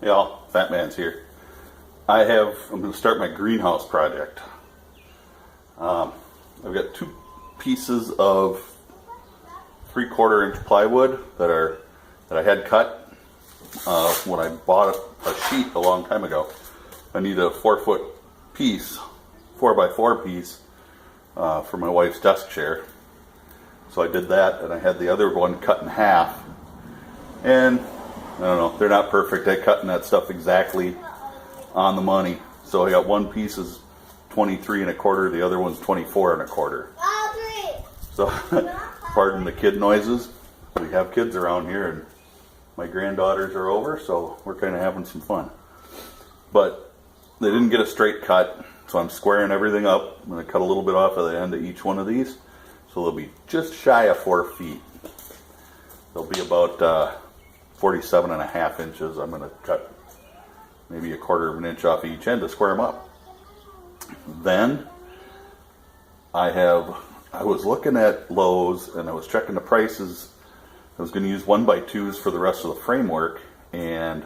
Hey all, Fat Man's here. I'm going to start my greenhouse project. I've got 2 pieces of 3/4 inch plywood that I had cut when I bought a sheet a long time ago. I need a 4-foot piece, 4x4 piece for my wife's desk chair. So I did that, and I had the other one cut in half. And I don't know, they're not perfect at cutting that stuff exactly on the money. So I got one piece is 23 1/4, the other one's 24 1/4. So pardon the kid noises. We have kids around here and my granddaughters are over, so we're kind of having some fun. But they didn't get a straight cut, so I'm squaring everything up. I'm going to cut a little bit off of the end of each one of these, so they'll be just shy of 4 feet. They'll be about 47 1/2 inches. I'm going to cut maybe 1/4 inch off each end to square them up. Then I was looking at Lowe's and I was checking the prices. I was going to use 1x2s for the rest of the framework, and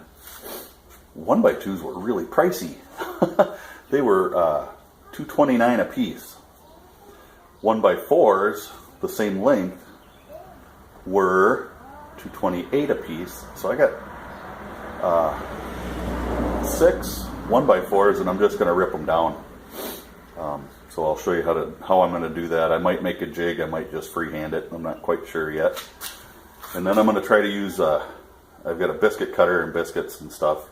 1x2s were really pricey. They were $229 a piece. 1x4s, the same length, were $228 a piece. So I got 6 1x4s, and I'm just going to rip them down. So I'll show you how I'm going to do that. I might make a jig. I might just freehand it. I'm not quite sure yet. And then I'm going to try to use, I've got a biscuit cutter and biscuits and stuff.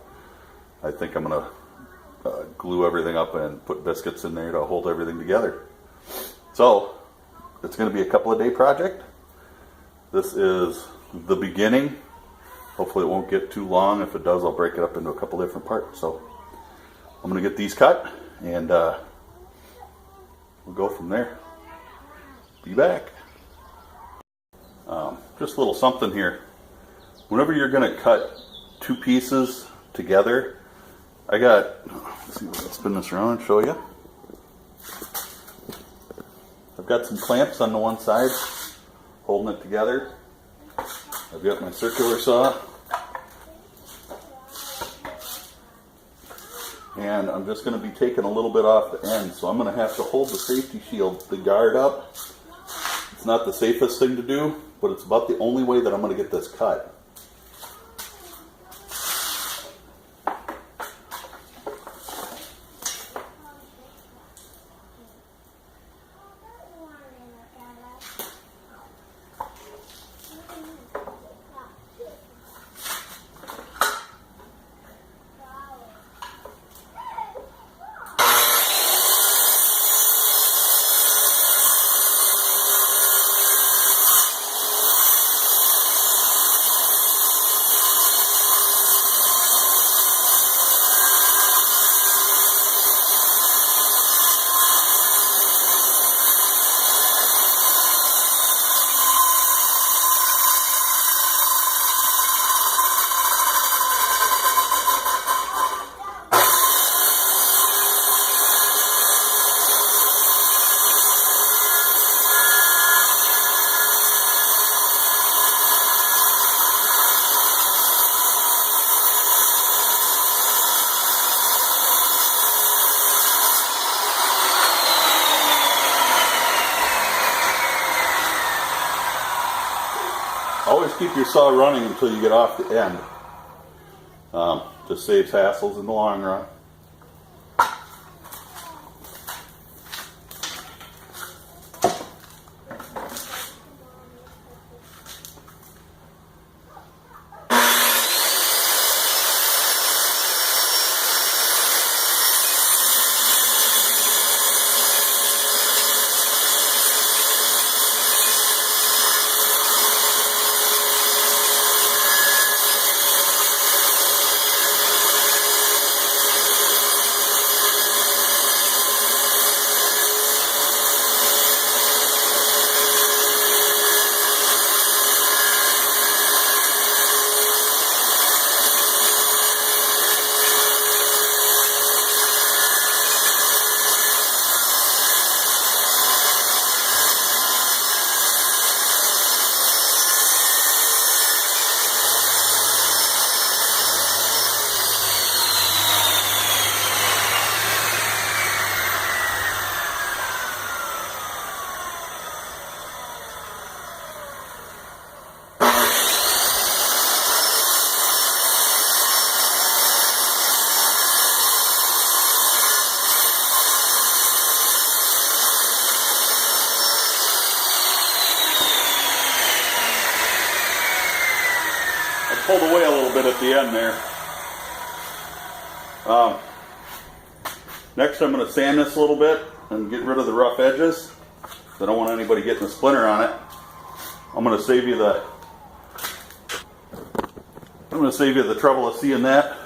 I think I'm going to glue everything up and put biscuits in there to hold everything together. So it's going to be a couple of day project. This is the beginning. Hopefully it won't get too long. If it does, I'll break it up into a couple different parts. So I'm going to get these cut, and we'll go from there. Be back. Just a little something here. Whenever you're going to cut 2 pieces together, let's see, I'll spin this around and show you. I've got some clamps on the one side holding it together. I've got my circular saw. And I'm just going to be taking a little bit off the end. So I'm going to have to hold the safety shield, the guard up. It's not the safest thing to do, but it's about the only way that I'm going to get this cut. Always keep your saw running until you get off the end. Just saves hassles in the long run. pulled away a little bit at the end there. Next I'm going to sand this a little bit and get rid of the rough edges. I don't want anybody getting a splinter on it. I'm going to save you the trouble of seeing that.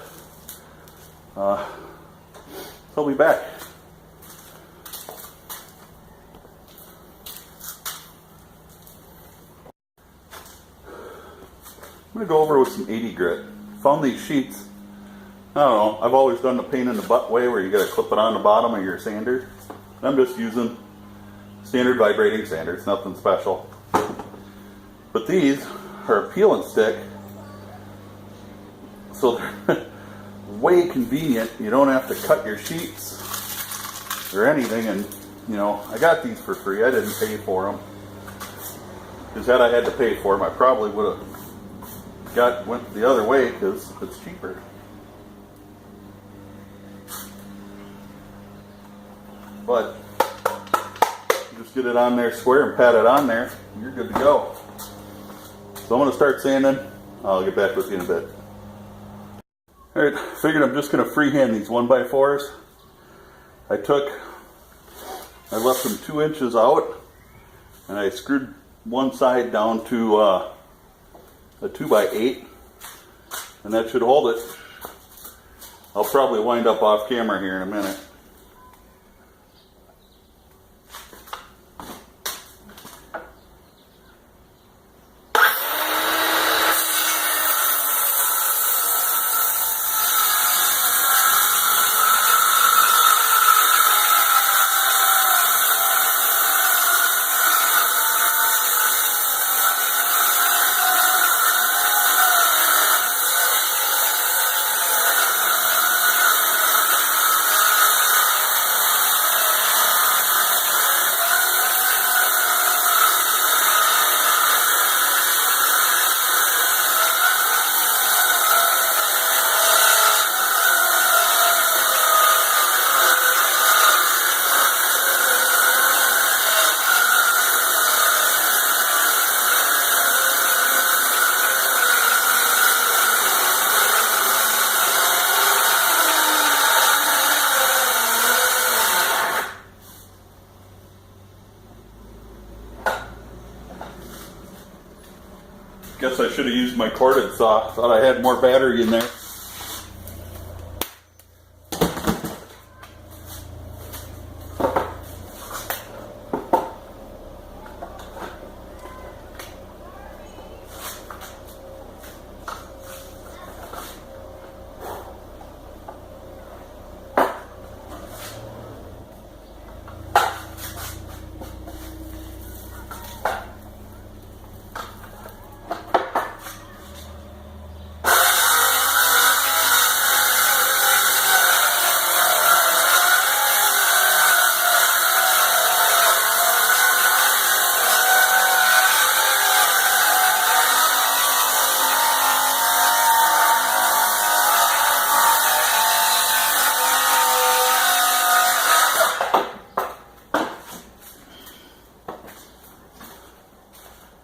I'll be back. I'm going to go over with some 80 grit. Found these sheets. I don't know, I've always done the pain in the butt way where you got to clip it on the bottom of your sander. I'm just using standard vibrating sander. It's nothing special. But these are a peel and stick, so they're way convenient. You don't have to cut your sheets or anything, and you know, I got these for free. I didn't pay for them. Because had I had to pay for them, I probably would have went the other way because it's cheaper. But just get it on there square and pat it on there, and you're good to go. So I'm going to start sanding. I'll get back with you in a bit. Alright, figured I'm just going to freehand these 1x4s. I left them 2 inches out, and I screwed one side down to a 2x8, and that should hold it. I'll probably wind up off camera here in a minute. Guess I should have used my corded saw. Thought I had more battery in there.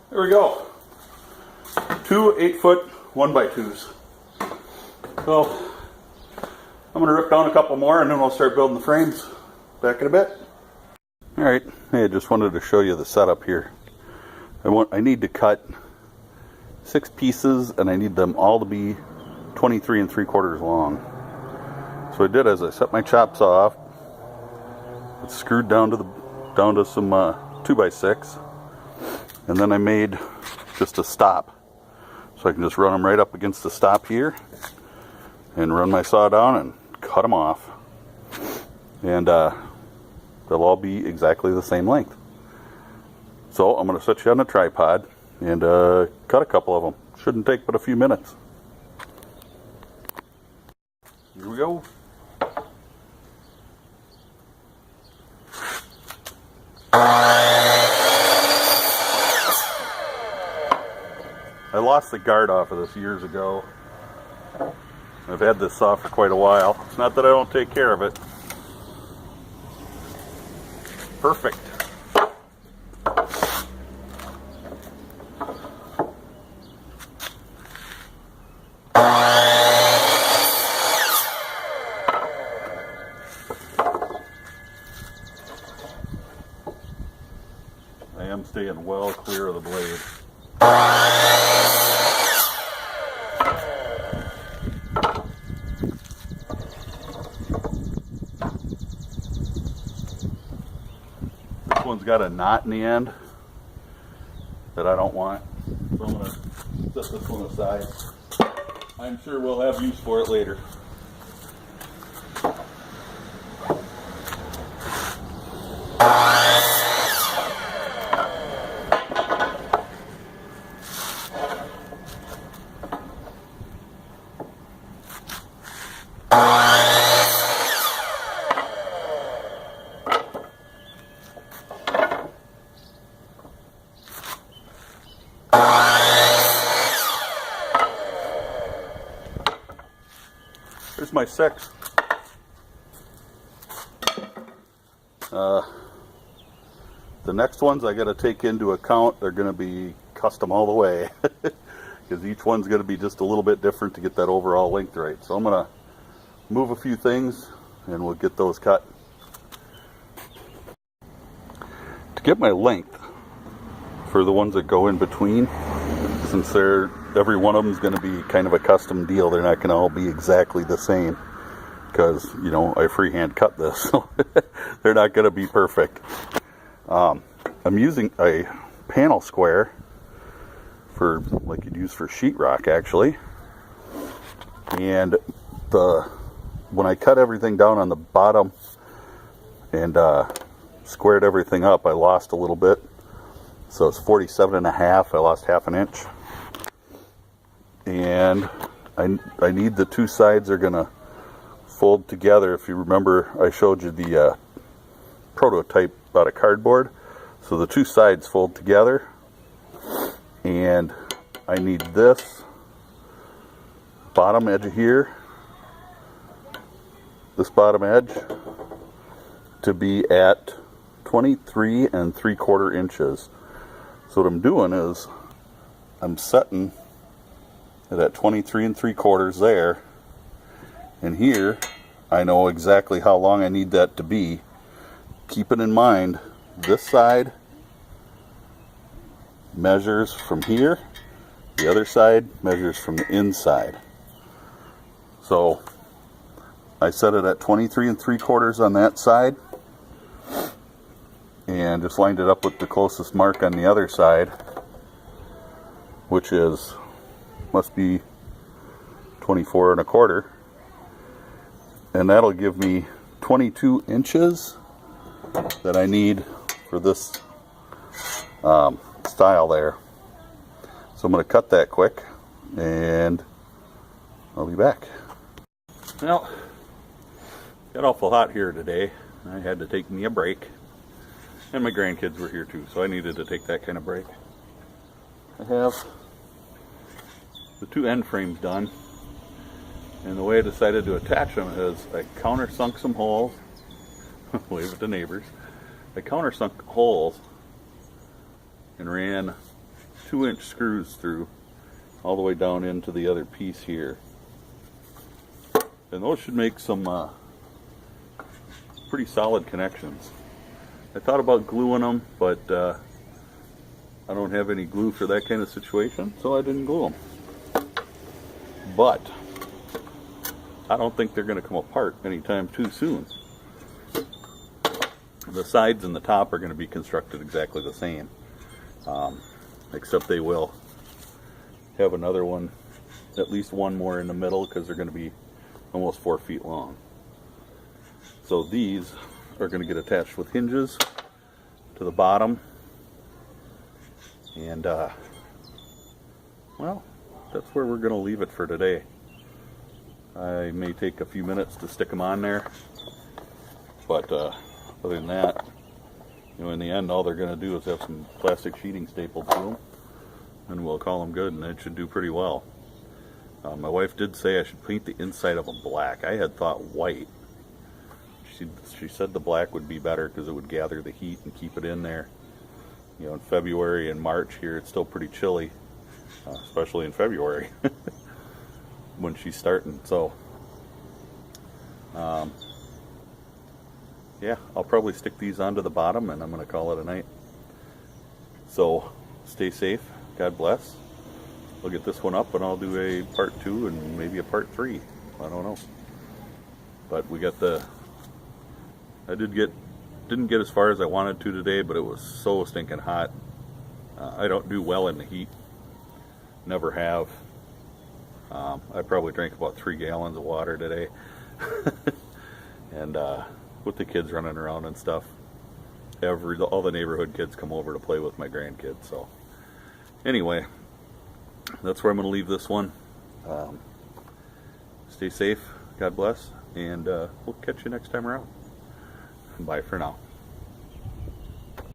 There we go. 2 8-foot 1x2s. So I'm going to rip down a couple more and then we'll start building the frames. Back in a bit. Alright, hey, I just wanted to show you the setup here. I need to cut 6 pieces and I need them all to be 23 3/4 long. So I did, as I set my chop saw off, it's screwed down to some 2x6, and then I made just a stop, so I can just run them right up against the stop here, and run my saw down and cut them off, and they'll all be exactly the same length. So I'm going to set you on a tripod and cut a couple of them. Shouldn't take but a few minutes. Here we go. I lost the guard off of this years ago. I've had this saw for quite a while. It's not that I don't take care of it. Perfect. well clear of the blade. This one's got a knot in the end that I don't want, so I'm going to set this one aside. I'm sure we'll have use for it later. Here's my 6. The next ones I got to take into account, they're going to be custom all the way because each one's going to be just a little bit different to get that overall length right. So I'm going to move a few things and we'll get those cut. To get my length for the ones that go in between, since every one of them is going to be kind of a custom deal, they're not going to all be exactly the same because, you know, I freehand cut this, so they're not going to be perfect. I'm using a panel square for, like you'd use for sheetrock actually, and when I cut everything down on the bottom and squared everything up, I lost a little bit, so it's 47.5. I lost half an inch, and I need the two sides are gonna fold together. If you remember, I showed you the prototype out of cardboard. So the two sides fold together, and I need this bottom edge here, this bottom edge, to be at 23 3/4 inches. So what I'm doing is I'm setting it at 23 3/4 there, and here I know exactly how long I need that to be. Keeping in mind, this side measures from here, the other side measures from the inside. So I set it at 23 3/4 on that side and just lined it up with the closest mark on the other side, which must be 24 1/4, and that'll give me 22 inches that I need for this style there. So I'm going to cut that quick and I'll be back. Well, got awful hot here today. I had to take me a break, and my grandkids were here too, so I needed to take that kind of break. I have the two end frames done, and the way I decided to attach them is I countersunk some holes. Wave at the neighbors. I countersunk holes and ran 2-inch screws through all the way down into the other piece here, and those should make some pretty solid connections. I thought about gluing them, but I don't have any glue for that kind of situation, so I didn't glue them. But I don't think they're going to come apart anytime too soon. The sides and the top are going to be constructed exactly the same, except they will have another one, at least one more in the middle, because they're going to be almost 4 feet long. So these are going to get attached with hinges to the bottom, and well, that's where we're going to leave it for today. I may take a few minutes to stick them on there, but other than that, you know, in the end, all they're going to do is have some plastic sheeting stapled to them, and we'll call them good, and it should do pretty well. My wife did say I should paint the inside of them black. I had thought white. She said the black would be better because it would gather the heat and keep it in there. You know, in February and March here, it's still pretty chilly, especially in February when she's starting. So, yeah, I'll probably stick these onto the bottom, and I'm going to call it a night. So stay safe. God bless. We'll get this one up and I'll do a part 2 and maybe a part 3. I don't know. But we got I didn't get as far as I wanted to today, but it was so stinking hot. I don't do well in the heat. Never have. I probably drank about 3 gallons of water today. And with the kids running around and stuff, all the neighborhood kids come over to play with my grandkids. So anyway, that's where I'm going to leave this one. Stay safe, God bless, and we'll catch you next time around. Bye for now.